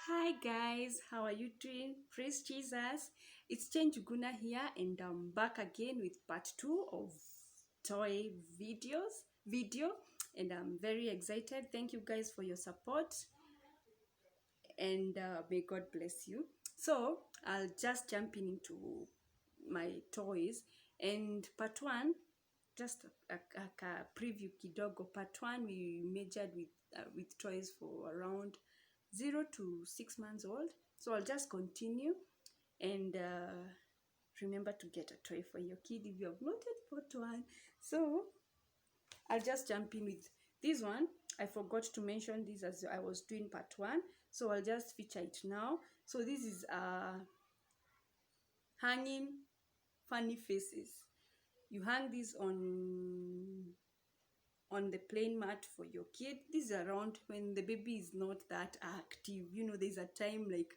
Hi guys, how are you doing? Praise Jesus. It's Change Guna here and I'm back again with part 2 of toy video and I'm very excited. Thank you guys for your support and may God bless you. So I'll just jump in into my toys and part 1, just a preview kidogo. Part 1 we measured with toys for around 0 to 6 months old. So I'll just continue and remember to get a toy for your kid if you have not yet bought one. So I'll just jump in with this one. I forgot to mention this as I was doing part 1, so I'll just feature it now. So this is hanging funny faces. You hang this on the plain mat for your kid. This is around when the baby is not that active. There's a time like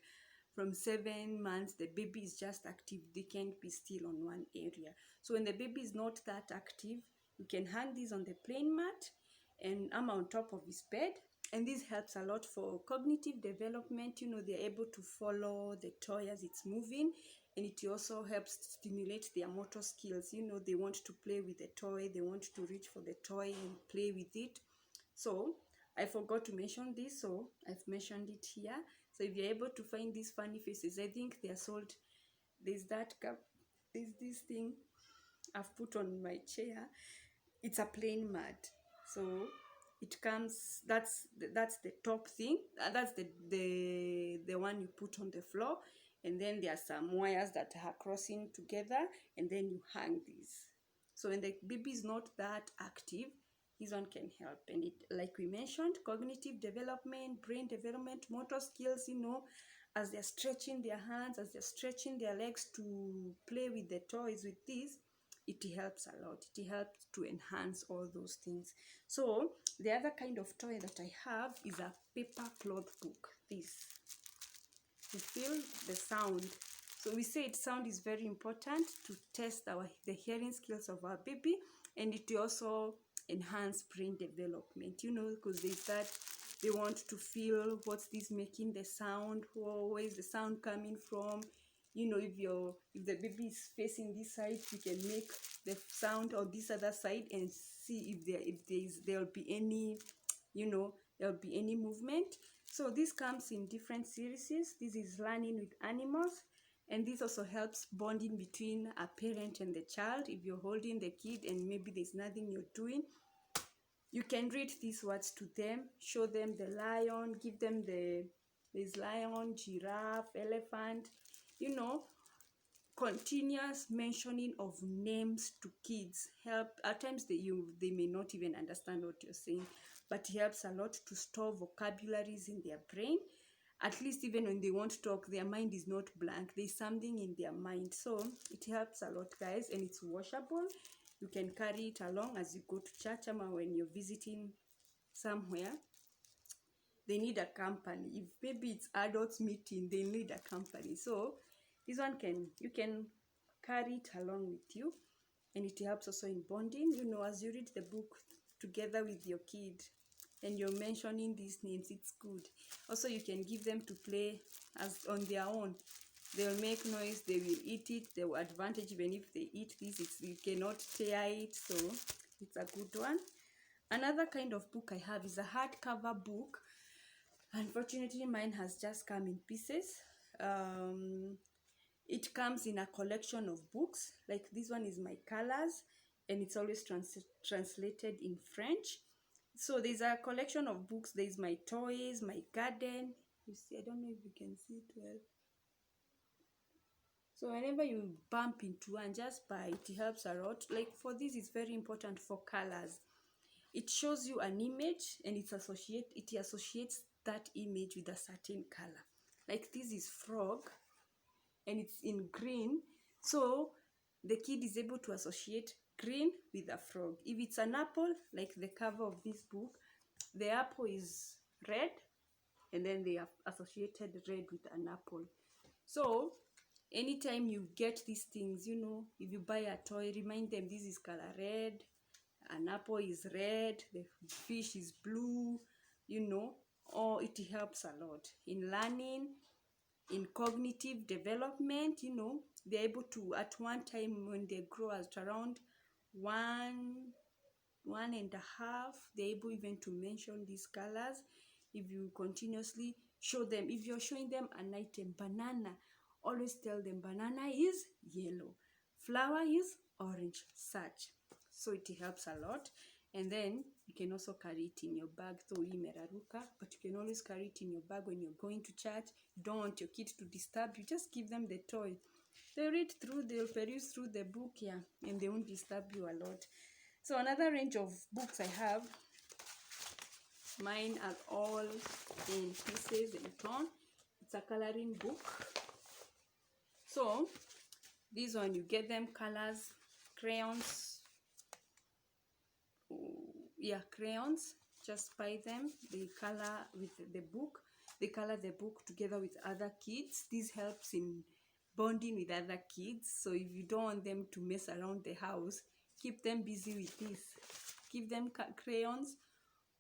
from 7 months the baby is just active, they can't be still on one area. So when the baby is not that active, you can hang this on the plain mat and I'm on top of his bed, and this helps a lot for cognitive development. They're able to follow the toy as it's moving, and it also helps stimulate their motor skills. They want to play with the toy, they want to reach for the toy and play with it. So I forgot to mention this, so I've mentioned it here. So if you're able to find these funny faces, I think they are sold. There's this thing I've put on my chair. It's a plain mat. So it comes, that's the top thing. That's the one you put on the floor, and then there are some wires that are crossing together, and then you hang these. So when the baby is not that active, this one can help. And it, like we mentioned, cognitive development, brain development, motor skills, as they're stretching their hands, as they're stretching their legs to play with the toys with this, it helps a lot. It helps to enhance all those things. So the other kind of toy that I have is a paper cloth book. This, you feel the sound. So we said sound is very important to test the hearing skills of our baby, and it also enhance brain development, because they want to feel what's this making the sound, where is the sound coming from. If the baby is facing this side, you can make the sound on this other side and see if there'll be any, there'll be any movement. So this comes in different series. This is learning with animals, and this also helps bonding between a parent and the child. If you're holding the kid and maybe there's nothing you're doing, you can read these words to them, show them the lion, give them there's lion, giraffe, elephant, continuous mentioning of names to kids help. At times they may not even understand what you're saying, but it helps a lot to store vocabularies in their brain. At least even when they won't talk, their mind is not blank, there's something in their mind. So it helps a lot, guys, and it's washable. You can carry it along as you go to church, or when you're visiting somewhere. They need a company. If maybe it's adults meeting, they need a company. So this one you can carry it along with you, and it helps also in bonding. As you read the book together with your kid and you're mentioning these names, it's good. Also, you can give them to play as on their own. They'll make noise, they will eat it. The advantage, even if they eat this, you cannot tear it, so it's a good one. Another kind of book I have is a hardcover book. Unfortunately, mine has just come in pieces. It comes in a collection of books. Like this one is my colors, and it's always translated in French. So there's a collection of books. There's my toys, my garden. You see, I don't know if you can see it well. So whenever you bump into one, just buy it. It helps a lot. Like for this, it's very important for colors. It shows you an image, and it associates that image with a certain color. Like this is frog, and it's in green. So the kid is able to associate green with a frog. If it's an apple, like the cover of this book, the apple is red, and then they have associated red with an apple. So anytime you get these things, if you buy a toy, remind them this is color red, an apple is red, the fish is blue, or it helps a lot in learning, in cognitive development. You know, they're able to, at one time when they grow at around 1.5, they're able even to mention these colors. If you continuously show them, if you're showing them an item, banana, always tell them banana is yellow, flower is orange, such. So it helps a lot. And then you can also carry it in your bag, though imeraruka, but you can always carry it in your bag when you're going to church. You don't want your kid to disturb you, just give them the toy. They'll read through, they'll peruse through the book, yeah, and they won't disturb you a lot. So another range of books I have, mine are all in pieces and torn. It's a coloring book. So this one, you get them colors, crayons. Yeah, crayons. Just buy them. They color with the book. They color the book together with other kids. This helps in bonding with other kids. So if you don't want them to mess around the house, keep them busy with this. Give them crayons.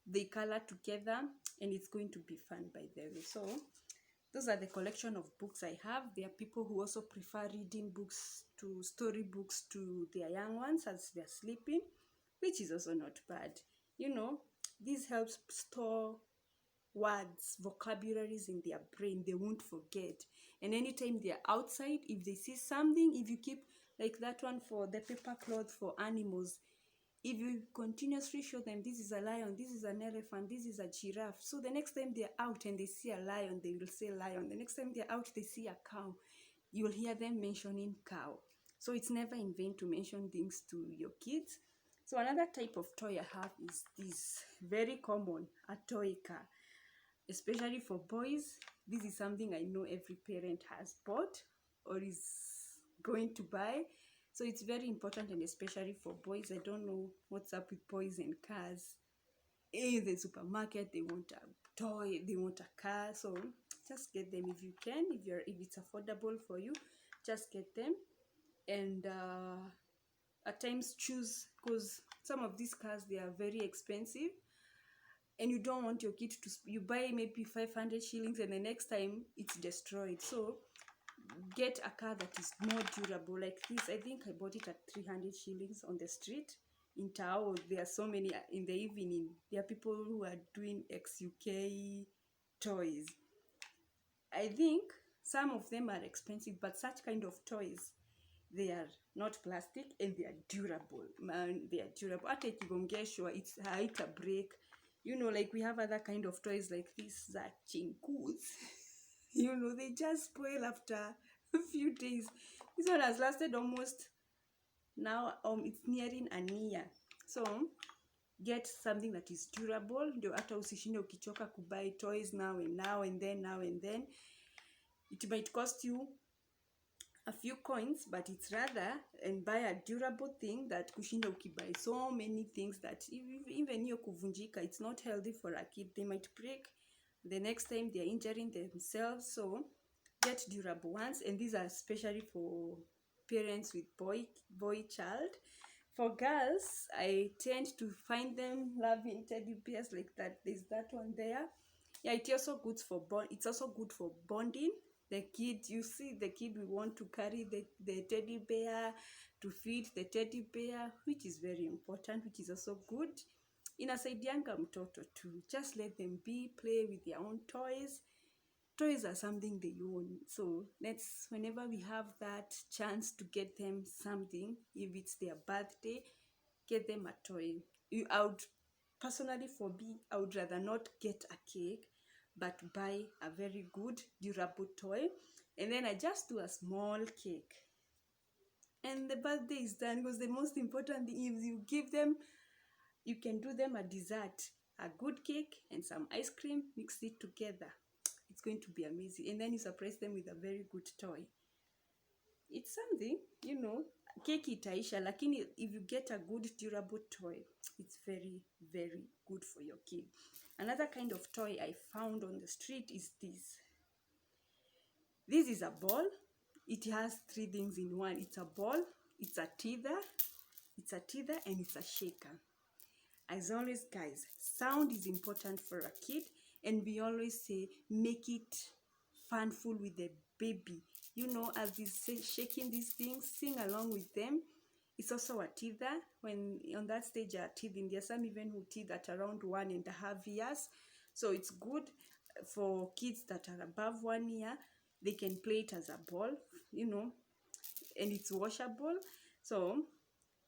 They color together, and it's going to be fun by the way. So those are the collection of books I have. There are people who also prefer reading books, to story books, to their young ones as they're sleeping, which is also not bad. You know, this helps store words, vocabularies in their brain. They won't forget. And anytime they're outside, if they see something, if you keep, like that one for the paper cloth for animals, if you continuously show them, this is a lion, this is an elephant, this is a giraffe, so the next time they're out and they see a lion, they will say lion. The next time they're out, they see a cow, you'll hear them mentioning cow. So it's never in vain to mention things to your kids. So another type of toy I have is this, very common, a toy car, especially for boys. This is something I know every parent has bought or is going to buy. So it's very important, and especially for boys. I don't know what's up with boys and cars. In the supermarket, they want a toy, they want a car. So just get them if you can. If it's affordable for you, just get them. And at times choose, because some of these cars, they are very expensive, and you don't want your kid to, you buy maybe 500 shillings and the next time it's destroyed. So get a car that is more durable, like this. I think I bought it at 300 shillings on the street in Tao. There are so many in the evening. There are people who are doing ex-UK toys. I think some of them are expensive, but such kind of toys, they are not plastic and they are durable. Man, they are durable. Hata ikigongeshwa, it's haita break. You know, like we have other kind of toys like this, that chinkus. You know, they just spoil after a few days. This one has lasted almost, now it's nearing a year. So get something that is durable, ndio hata usishinde ukichoka kubuy toys now and then. It might cost you a few coins, but it's rather, and buy a durable thing that kushinda ukibuy so many things that even hiyo kuvunjika, it's not healthy for a kid. They might break. The next time they're injuring themselves. So get durable ones, and these are especially for parents with boy child. For girls, I tend to find them loving teddy bears like that. There's that one there. Yeah, it's also good for bonding. The kid, you see, the kid will want to carry the teddy bear, to feed the teddy bear, which is very important, which is also good. Inasaidianga mtoto too. Just let them play with their own toys. Toys are something they own. So whenever we have that chance to get them something, if it's their birthday, get them a toy. I would personally, for me, I would rather not get a cake, but buy a very good durable toy, and then I just do a small cake, and the birthday is done. Because the most important thing is you give them, you can do them a dessert, a good cake and some ice cream, mix it together. It's going to be amazing. And then you surprise them with a very good toy. It's something, you know, cake itaisha, lakini if you get a good durable toy, it's very, very good for your kid. Another kind of toy I found on the street is this. This is a ball. It has 3 things in one. It's a ball, it's a tether, and it's a shaker. As always, guys, sound is important for a kid, And we always say, make it funful with the baby. You know, as he's shaking these things, sing along with them. It's also a teether. When on that stage are teething, there are some even who teeth at around 1.5 years. So it's good for kids that are above 1 year. They can play it as a ball, you know, and it's washable. So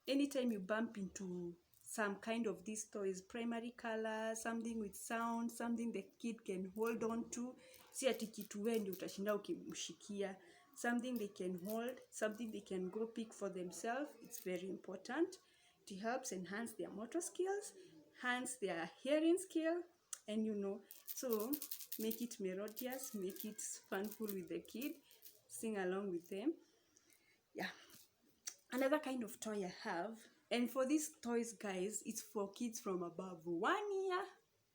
anytime you bump into some kind of these toys, primary color, something with sound, something the kid can hold on to, si ati kitu wewe ndio utashinda ukimshikia, something they can hold, something they can go pick for themselves. It's very important. It helps enhance their motor skills, enhance their hearing skill, and you know, so make it melodious, make it funful with the kid, sing along with them. Yeah. Another kind of toy I have, and for these toys, guys, it's for kids from above 1 year.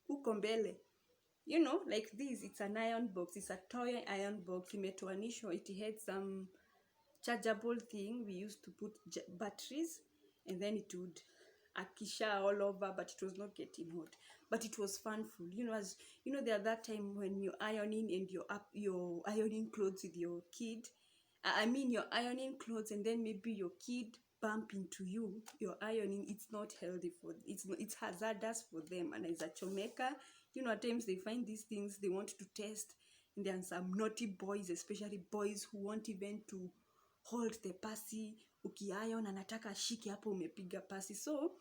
Uko mbele. You know, like this, it's an iron box. It's a toy iron box. Imetoanishwa. It had some chargeable thing. We used to put batteries, and then it would akisha all over, but it was not getting hot. But it was funful. You know, as you know, there that time when you're ironing and you're ironing clothes with your kid. I mean, you're ironing clothes, and then maybe your kid bump into you. You're ironing. It's not healthy for. It's hazardous for them, and as a chomeka, you know, at times they find these things they want to test, and there are some naughty boys, especially boys who want even to hold the pasi. Ukiiron anataka ashike hapo umepiga pasi. So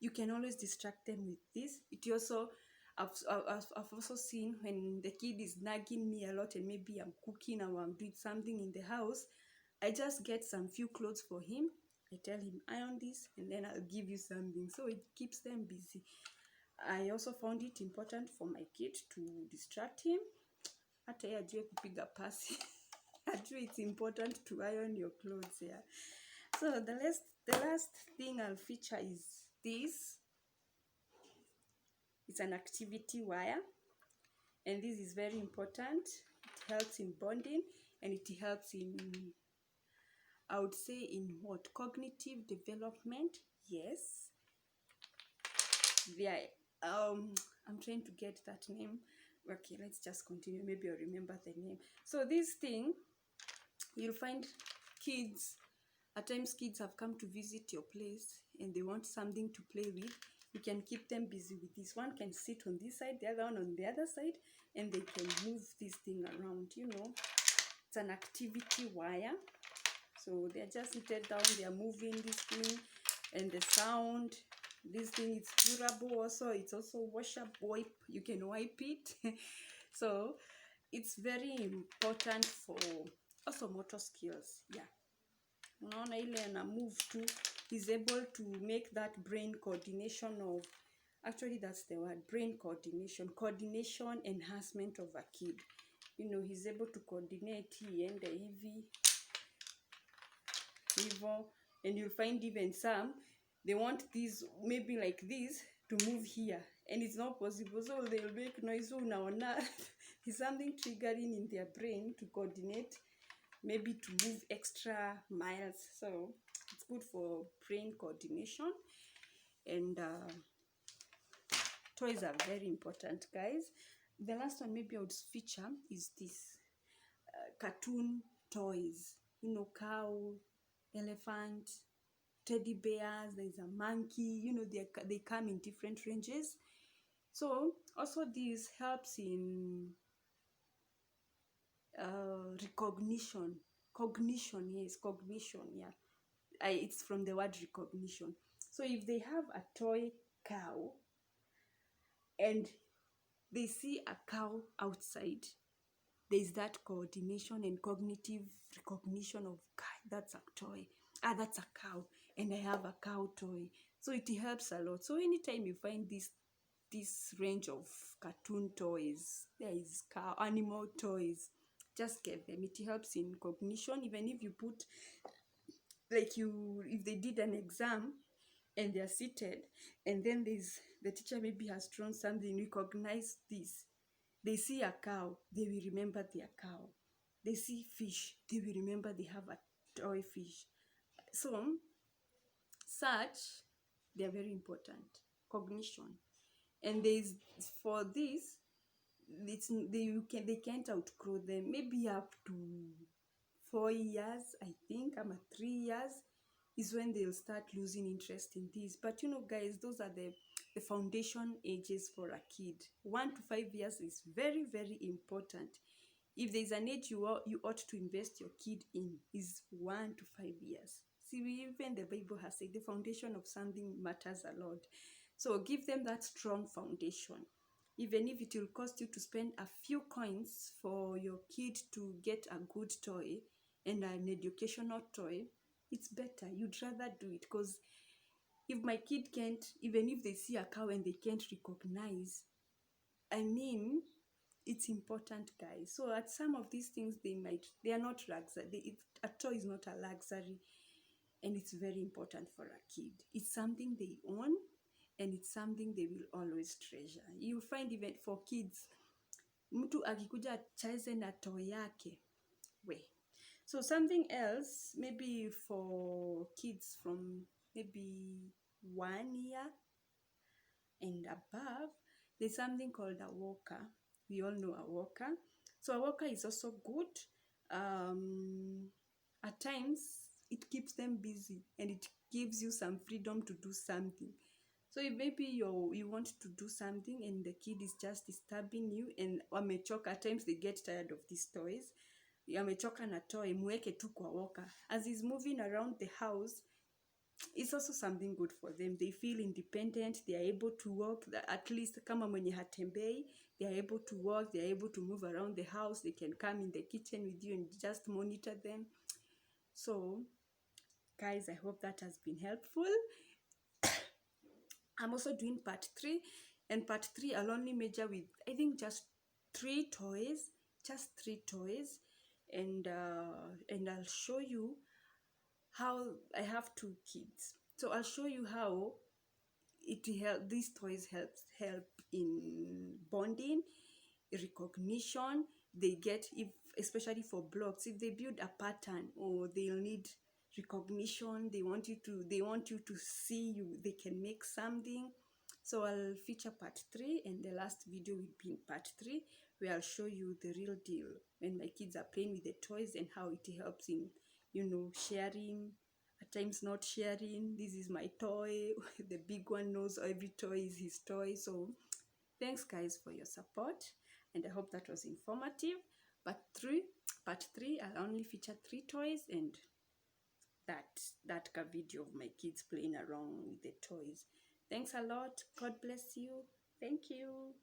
you can always distract them with this. It also, I've also seen when the kid is nagging me a lot and maybe I'm cooking or I'm doing something in the house, I just get some few clothes for him. I tell him, iron this, and then I'll give you something. So it keeps them busy. I also found it important for my kid to distract him. Hata yeye ajue kupiga pasi. Ajue it's important to iron your clothes, yeah. So the last thing I'll feature is this. It's an activity wire, and this is very important. It helps in bonding, and it helps in, I would say, in what? Cognitive development. Yes. I'm trying to get that name. Okay, let's just continue. Maybe I'll remember the name. So this thing, you'll find kids, at times kids have come to visit your place and they want something to play with. You can keep them busy with this. One can sit on this side, the other one on the other side, and they can move this thing around, you know. It's an activity wire. So they're just seated down, they're moving this thing, and the sound, this thing is durable also. It's also washable. You can wipe it. So it's very important for also motor skills. Yeah. Unaona ile ana move to, he's able to make that brain coordination of, actually that's the word, brain coordination enhancement of a kid. You know, he's able to coordinate and hivo, and you'll find even some, they want these, maybe like this, to move here, and it's not possible, so they'll make noise. So unaona there's something triggering in their brain to coordinate, maybe to move extra miles. So it's good for brain coordination, and toys are very important, guys. The last one maybe I would feature is this cartoon toys. You know, cow, elephant, teddy bears, there's a monkey. You know, they come in different ranges. So also this helps in cognition, yeah. It's from the word recognition. So if they have a toy cow and they see a cow outside, there's that coordination and cognitive recognition of, that's a toy, that's a cow, and I have a cow toy. So it helps a lot. So anytime you find this range of cartoon toys, there is cow, animal toys, just get them. It helps in cognition. Even if you put, like, if they did an exam and they're seated, and then the teacher maybe has drawn something, recognize this. They see a cow, they will remember their cow. They see fish, they will remember they have a toy fish. So such, they are very important. Cognition. And for this, they can't outgrow them. Maybe up to 4 years, I think, I'm at 3 years is when they'll start losing interest in this. But you know, guys, those are the foundation ages for a kid. 1 to 5 years is very, very important. If there's an age you ought to invest your kid in, is 1 to 5 years. See, even the Bible has said the foundation of something matters a lot. So give them that strong foundation. Even if it will cost you to spend a few coins for your kid to get a good toy and an educational toy, it's better. You'd rather do it, because if my kid can't, even if they see a cow and they can't recognize, I mean, it's important, guys. So at some of these things, they are not luxury. A toy is not a luxury, and it's very important for a kid. It's something they own, and it's something they will always treasure. You'll find even for kids, mtu akikuja acheze na toy yake, we. So something else, maybe for kids from maybe 1 year and above, there's something called a walker. We all know a walker. So a walker is also good. At times, it keeps them busy and it gives you some freedom to do something. So if maybe you want to do something and the kid is just disturbing you, and wamechoka, at times they get tired of these toys. Amechoka na toy, mweke tu kwa walker. As he's moving around the house, it's also something good for them. They feel independent. They are able to walk. At least kama mwenye hatembei, they are able to walk. They are able to move around the house. They can come in the kitchen with you and just monitor them. So, guys, I hope that has been helpful. I'm also doing part 3. And part 3, I'll only measure with, I think, just 3 toys. Just 3 toys. And I'll show you how I have 2 kids. So I'll show you how these toys help in bonding, recognition. They get, especially for blocks, if they build a pattern or they'll need recognition, they want you to see they can make something. So I'll feature part 3, and the last video will be in part 3, where I'll show you the real deal when my kids are playing with the toys and how it helps in, sharing, at times not sharing. This is my toy. The big one knows every toy is his toy. So thanks, guys, for your support, and I hope that was informative. Part 3, I'll only feature 3 toys and that video of my kids playing around with the toys. Thanks a lot. God bless you. Thank you.